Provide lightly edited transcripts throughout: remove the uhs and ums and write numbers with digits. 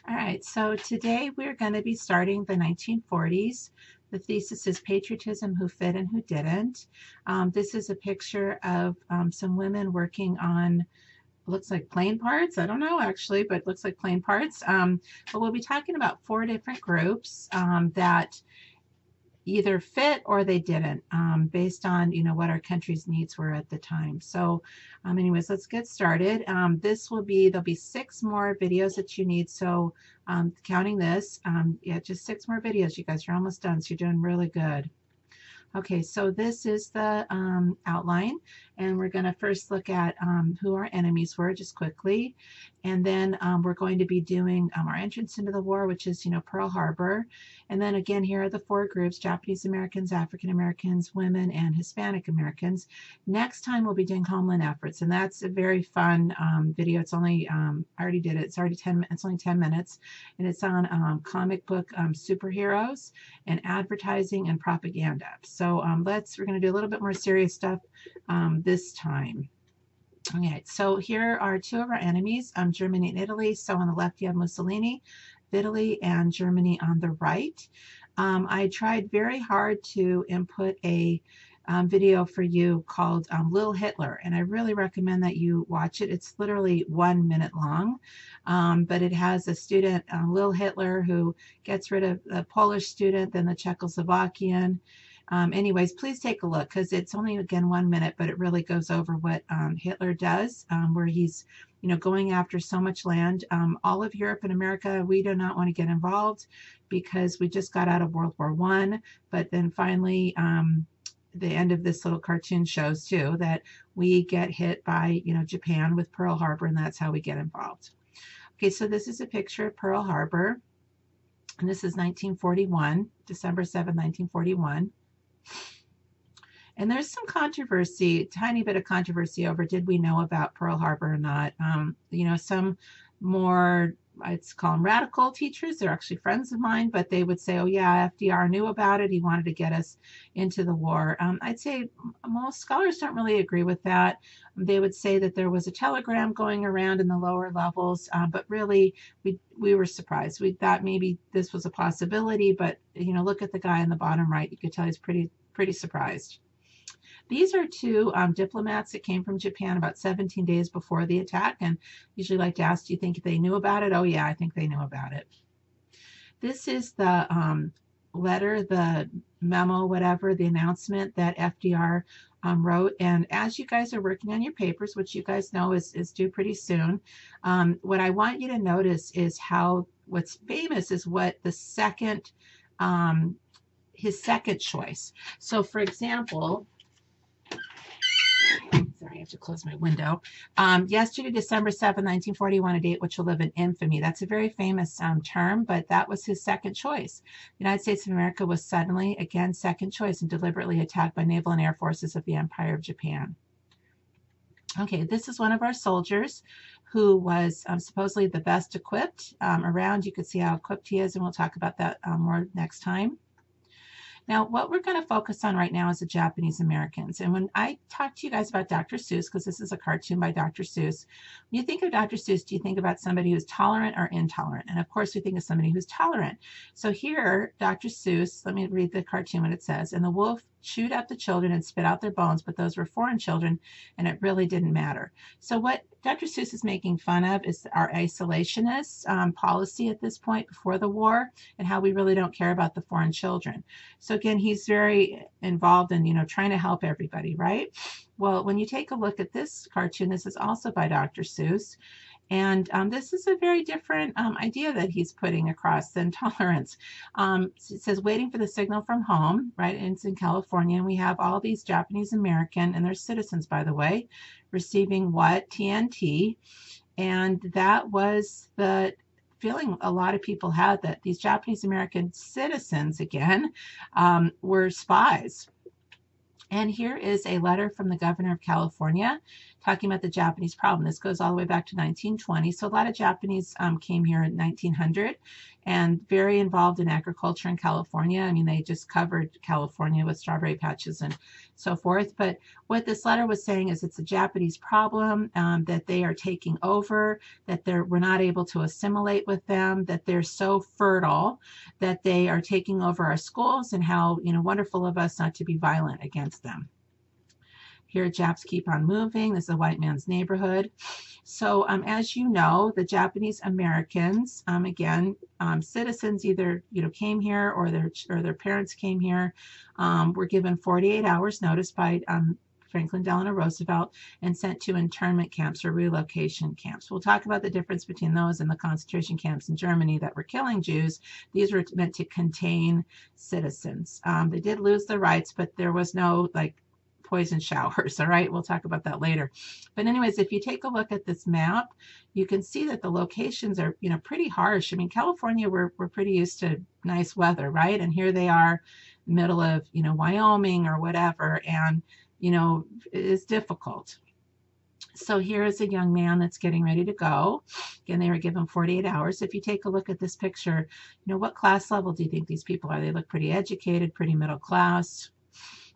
All right, so today we're going to be starting the 1940s. The thesis is Patriotism, Who Fit and Who Didn't. This is a picture of some women working on, looks like plane parts. I don't know actually, but it looks like plane parts. But we'll be talking about four different groups that either fit or they didn't, based on what our country's needs were at the time. So anyways, let's get started. There'll be 6 more videos that you need. So counting this, yeah, just 6 more videos, you guys. You're almost done, so you're doing really good. Okay, so this is the outline, and we're going to first look at who our enemies were just quickly, and then we're going to be doing our entrance into the war, which is, Pearl Harbor, and then again, here are the 4 groups: Japanese Americans, African Americans, women, and Hispanic Americans. Next time we'll be doing homeland efforts, and that's a very fun video. It's only, I already did it, it's already 10, it's only 10 minutes, and it's on comic book superheroes and advertising and propaganda. So we're going to do a little bit more serious stuff this time. Okay, so here are 2 of our enemies, Germany and Italy. So on the left you have Mussolini, Italy, and Germany on the right. I tried very hard to input a video for you called Little Hitler, and I really recommend that you watch it. It's literally 1 minute long, but it has a student, Little Hitler, who gets rid of the Polish student, then the Czechoslovakian. Anyways, please take a look, because it's only, again, 1 minute, but it really goes over what Hitler does, where he's going after so much land. All of Europe and America, we do not want to get involved because we just got out of World War I, but then finally the end of this little cartoon shows too that we get hit by Japan with Pearl Harbor, and that's how we get involved. Okay, so this is a picture of Pearl Harbor, and this is 1941, December 7, 1941. And there's some controversy, tiny bit of controversy over did we know about Pearl Harbor or not. Some more, I'd call them radical teachers, they're actually friends of mine, but they would say, oh yeah, FDR knew about it, he wanted to get us into the war. I'd say most scholars don't really agree with that. They would say that there was a telegram going around in the lower levels, but really we were surprised. We thought maybe this was a possibility, but look at the guy in the bottom right, you could tell he's pretty surprised. These are 2 diplomats that came from Japan about 17 days before the attack, and usually like to ask, do you think they knew about it? Oh yeah, I think they knew about it. This is the letter, the memo, whatever, the announcement that FDR wrote. And as you guys are working on your papers, which you guys know is due pretty soon, what I want you to notice is how what's famous is what the second, his second choice. So for example, sorry, I have to close my window. Yesterday, December 7, 1941, a date which will live in infamy. That's a very famous term, but that was his second choice. The United States of America was suddenly, again, second choice and deliberately attacked by naval and air forces of the Empire of Japan. Okay, this is one of our soldiers who was supposedly the best equipped around. You can see how equipped he is, and we'll talk about that more next time. Now, what we're going to focus on right now is the Japanese Americans. And when I talk to you guys about Dr. Seuss, because this is a cartoon by Dr. Seuss, when you think of Dr. Seuss, do you think about somebody who's tolerant or intolerant? And of course, we think of somebody who's tolerant. So here, Dr. Seuss, let me read the cartoon what it says. And the wolf chewed up the children and spit out their bones, but those were foreign children, and it really didn't matter. So what Dr. Seuss is making fun of is our isolationist policy at this point before the war, and how we really don't care about the foreign children. So again, he's very involved in, trying to help everybody, right? Well, when you take a look at this cartoon, this is also by Dr. Seuss. And this is a very different idea that he's putting across than tolerance. It says, waiting for the signal from home, right? And it's in California. And we have all these Japanese American, and they're citizens, by the way, receiving what? TNT. And that was the feeling a lot of people had, that these Japanese American citizens, again, were spies. And here is a letter from the governor of California talking about the Japanese problem. This goes all the way back to 1920. So a lot of Japanese came here in 1900 and very involved in agriculture in California. I mean, they just covered California with strawberry patches and so forth. But what this letter was saying is it's a Japanese problem, that they are taking over, that we're not able to assimilate with them, that they're so fertile that they are taking over our schools, and how, wonderful of us not to be violent against them. Here, Japs keep on moving. This is a white man's neighborhood. So as you know, the Japanese Americans, again, citizens either came here or their parents came here, were given 48 hours notice by Franklin Delano Roosevelt and sent to internment camps or relocation camps. We'll talk about the difference between those and the concentration camps in Germany that were killing Jews. These were meant to contain citizens. They did lose their rights, but there was no poison showers. All right, we'll talk about that later. But anyways, if you take a look at this map, you can see that the locations are pretty harsh. I mean, California, we're pretty used to nice weather, right? And here they are, middle of Wyoming or whatever, and it's difficult. So here is a young man that's getting ready to go. Again, they were given 48 hours. If you take a look at this picture, what class level do you think these people are? They look pretty educated, pretty middle class.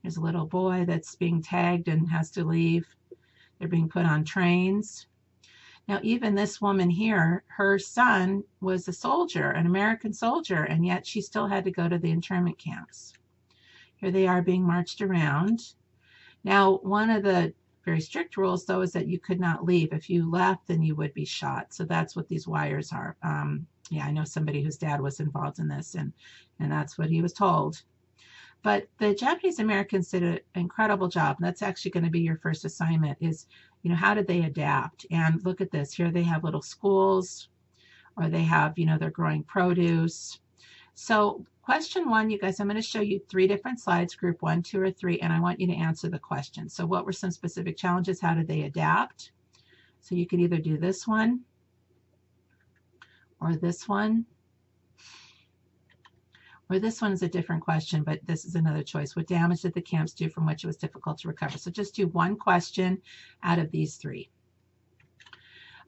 There's a little boy that's being tagged and has to leave. They're being put on trains. Now, even this woman here, her son was a soldier, an American soldier, and yet she still had to go to the internment camps. Here they are being marched around. Now, one of the very strict rules, though, is that you could not leave. If you left, then you would be shot. So that's what these wires are. Yeah, I know somebody whose dad was involved in this, and that's what he was told. But the Japanese Americans did an incredible job. And that's actually going to be your first assignment is, how did they adapt? And look at this. Here they have little schools, or they have, they're growing produce. So question 1, you guys, I'm going to show you 3 different slides, group 1, 2, or 3, and I want you to answer the question. So what were some specific challenges? How did they adapt? So you could either do this one or this one. Or this one is a different question, but this is another choice. What damage did the camps do from which it was difficult to recover? So just do one question out of these 3.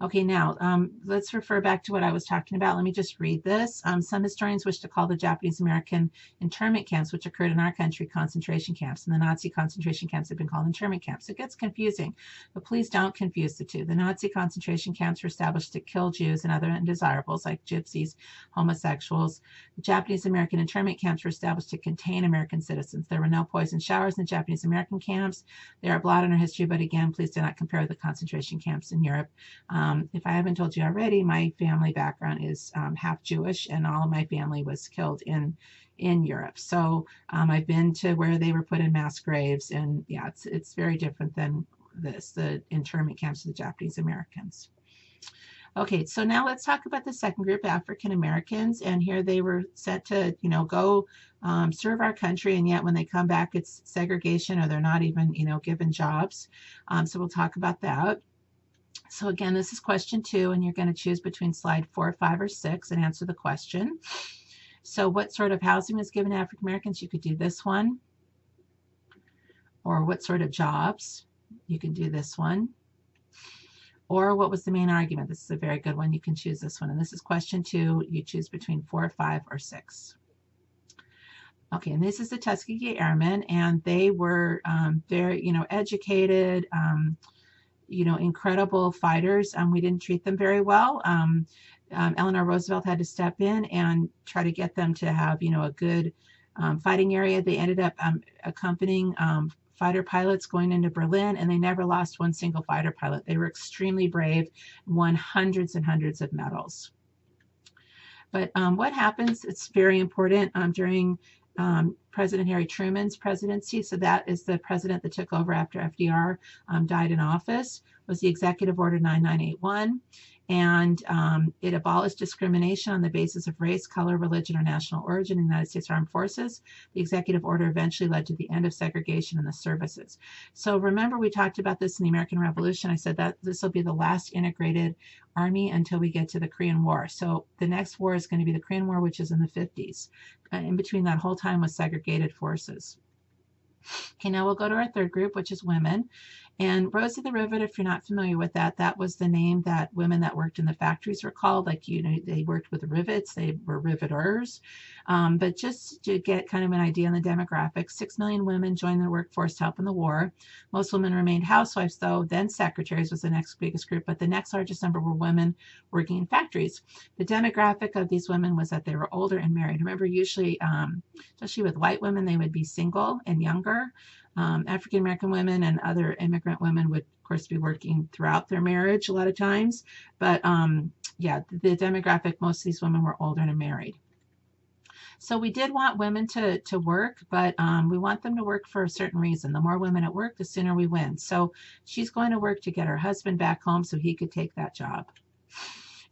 Okay, now let's refer back to what I was talking about. Let me just read this. Some historians wish to call the Japanese American internment camps, which occurred in our country, concentration camps, and the Nazi concentration camps have been called internment camps. It gets confusing, but please don't confuse the two. The Nazi concentration camps were established to kill Jews and other undesirables like gypsies, homosexuals. The Japanese American internment camps were established to contain American citizens. There were no poison showers in the Japanese American camps. They are a blot on our history, but again, please do not compare the concentration camps in Europe. If I haven't told you already, my family background is half Jewish, and all of my family was killed in Europe. So I've been to where they were put in mass graves, and yeah, it's very different than the internment camps of the Japanese Americans. Okay, so now let's talk about the second group, African Americans, and here they were sent to go serve our country, and yet when they come back, it's segregation, or they're not even given jobs. So we'll talk about that. So again, this is question 2, and you're going to choose between slide 4, 5, or 6 and answer the question. So what sort of housing was given to African Americans? You could do this one. Or what sort of jobs? You can do this one. Or what was the main argument? This is a very good one. You can choose this one. And this is question 2. You choose between 4, 5, or 6. Okay, and this is the Tuskegee Airmen, and they were very, educated, incredible fighters. We didn't treat them very well. Eleanor Roosevelt had to step in and try to get them to have, a good fighting area. They ended up accompanying fighter pilots going into Berlin, and they never lost one single fighter pilot. They were extremely brave, won hundreds and hundreds of medals. But what happens, it's very important during President Harry Truman's presidency, so that is the president that took over after FDR died in office, was the Executive Order 9981, and it abolished discrimination on the basis of race, color, religion, or national origin in the United States Armed Forces. The executive order eventually led to the end of segregation in the services. So remember, we talked about this in the American Revolution. I said that this will be the last integrated army until we get to the Korean War. So the next war is going to be the Korean War, which is in the 50s. In between that whole time was segregated forces. Okay, now we'll go to our third group, which is women. And Rosie the Riveter, if you're not familiar with that, that was the name that women that worked in the factories were called. Like, you know, they worked with rivets, they were riveters. But just to get kind of an idea on the demographics, 6 million women joined the workforce to help in the war. Most women remained housewives, though. Then secretaries was the next biggest group, but the next largest number were women working in factories. The demographic of these women was that they were older and married. Remember, usually, especially with white women, they would be single and younger. African American women and other immigrant women would, of course, be working throughout their marriage a lot of times. But yeah, the demographic, most of these women were older and married. So we did want women to work, but we want them to work for a certain reason. The more women at work, the sooner we win. So she's going to work to get her husband back home so he could take that job.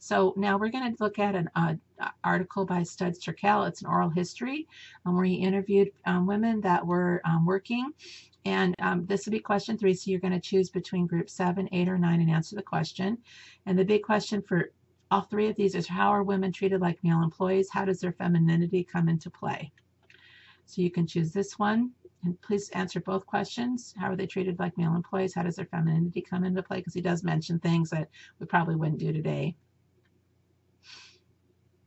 So now we're going to look at an article by Studs Terkel. It's an oral history where he interviewed women that were working. And this will be question 3. So you're going to choose between group 7, 8, or 9 and answer the question. And the big question for all 3 of these is, how are women treated like male employees? How does their femininity come into play? So you can choose this one. And please answer both questions. How are they treated like male employees? How does their femininity come into play? Because he does mention things that we probably wouldn't do today.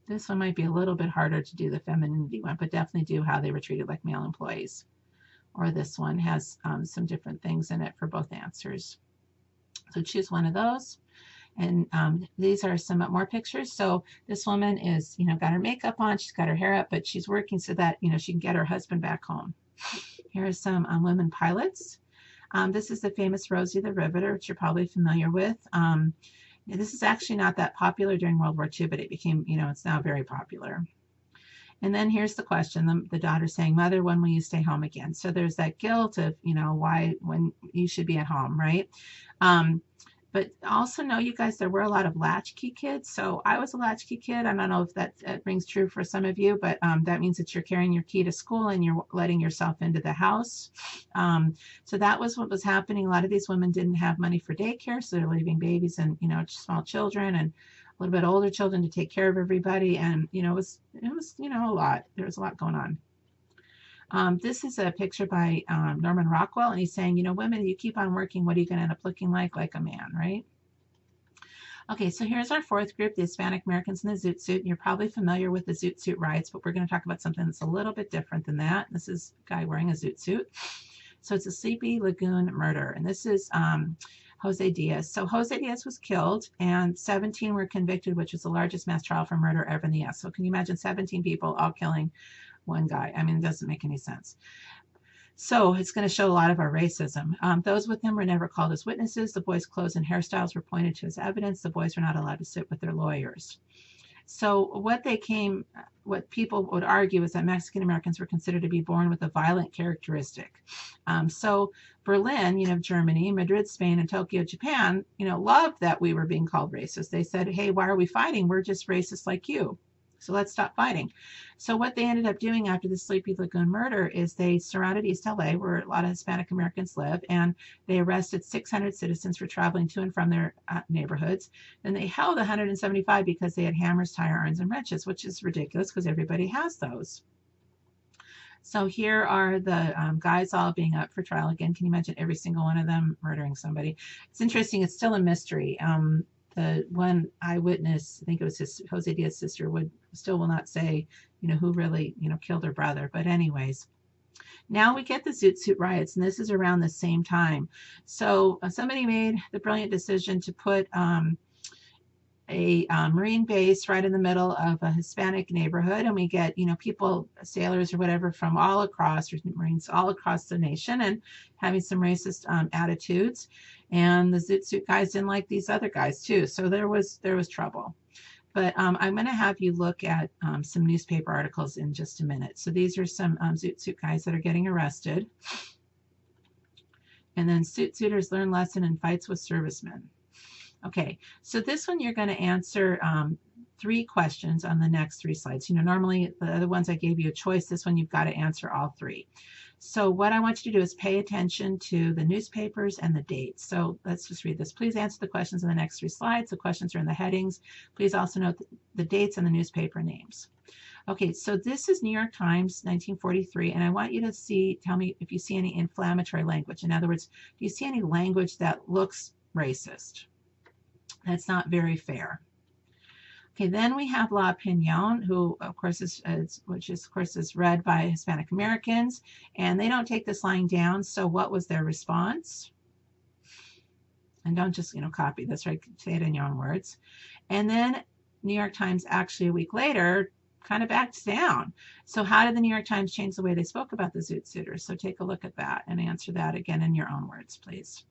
This one might be a little bit harder to do, the femininity one, but definitely do how they were treated like male employees. Or this one has some different things in it for both answers. So choose one of those. And these are some more pictures. So this woman is, you know, got her makeup on, she's got her hair up, but she's working so that, you know, she can get her husband back home. Here are some women pilots. This is the famous Rosie the Riveter, which you're probably familiar with. This is actually not that popular during World War II, but it became, you know, it's now very popular. And then here's the question, the daughter saying, "Mother, when will you stay home again?" So there's that guilt of, you know, why, when you should be at home, right? But also know, you guys, there were a lot of latchkey kids. So I was a latchkey kid. I don't know if that rings true for some of you, but that means that you're carrying your key to school and you're letting yourself into the house. So that was what was happening. A lot of these women didn't have money for daycare, so they're leaving babies and, you know, small children and a little bit older children to take care of everybody. And, you know, it was, you know, a lot. There was a lot going on. This is a picture by Norman Rockwell, and he's saying, you know, women, you keep on working, what are you going to end up looking like a man, right? Okay, so here's our 4th group, the Hispanic Americans in the Zoot Suit. You're probably familiar with the Zoot Suit riots, but we're going to talk about something that's a little bit different than that. This is a guy wearing a Zoot Suit. So it's a Sleepy Lagoon murder, and this is Jose Diaz. So Jose Diaz was killed, and 17 were convicted, which was the largest mass trial for murder ever in the U.S. So can you imagine 17 people all killing one guy? I mean, it doesn't make any sense. So it's going to show a lot of our racism. Those with him were never called as witnesses. The boys' clothes and hairstyles were pointed to as evidence. The boys were not allowed to sit with their lawyers. So what people would argue is that Mexican Americans were considered to be born with a violent characteristic. So Berlin, you know, Germany, Madrid, Spain, and Tokyo, Japan, you know, loved that we were being called racist. They said, hey, why are we fighting? We're just racist like you. So let's stop fighting. So what they ended up doing after the Sleepy Lagoon murder is they surrounded East LA, where a lot of Hispanic Americans live, and they arrested 600 citizens for traveling to and from their neighborhoods. And they held 175 because they had hammers, tire irons, and wrenches, which is ridiculous because everybody has those. So here are the guys all being up for trial. Again, can you imagine every single one of them murdering somebody? It's interesting. It's still a mystery. The one eyewitness, I think it was Jose Diaz's sister, will not say, you know, who really, you know, killed her brother. But anyways, now we get the Zoot Suit riots, and this is around the same time. So somebody made the brilliant decision to put a Marine base right in the middle of a Hispanic neighborhood, and we get, you know, people, sailors or whatever from all across, or Marines all across the nation, and having some racist attitudes. And the Zoot Suit guys didn't like these other guys too, so there was trouble. But I'm going to have you look at some newspaper articles in just a minute. So these are some Zoot Suit guys that are getting arrested. And then Zoot Suiters learn lesson in fights with servicemen. Okay, so this one you're going to answer 3 questions on the next 3 slides. You know, normally the other ones I gave you a choice. This one you've got to answer all 3. So what I want you to do is pay attention to the newspapers and the dates. So let's just read this. Please answer the questions in the next 3 slides. The questions are in the headings. Please also note the dates and the newspaper names. Okay, so this is New York Times, 1943, and I want you to tell me if you see any inflammatory language. In other words, do you see any language that looks racist? That's not very fair. Okay, then we have La Opinion, who of course is read by Hispanic Americans, and they don't take this lying down. So what was their response? And don't just copy this, right? Say it in your own words. And then New York Times actually a week later kind of backs down. So how did the New York Times change the way they spoke about the Zoot Suiters? So take a look at that and answer that again in your own words, please.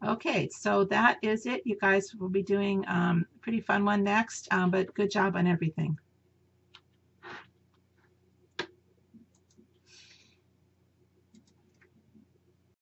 Okay, so that is it. You guys will be doing a pretty fun one next, but good job on everything.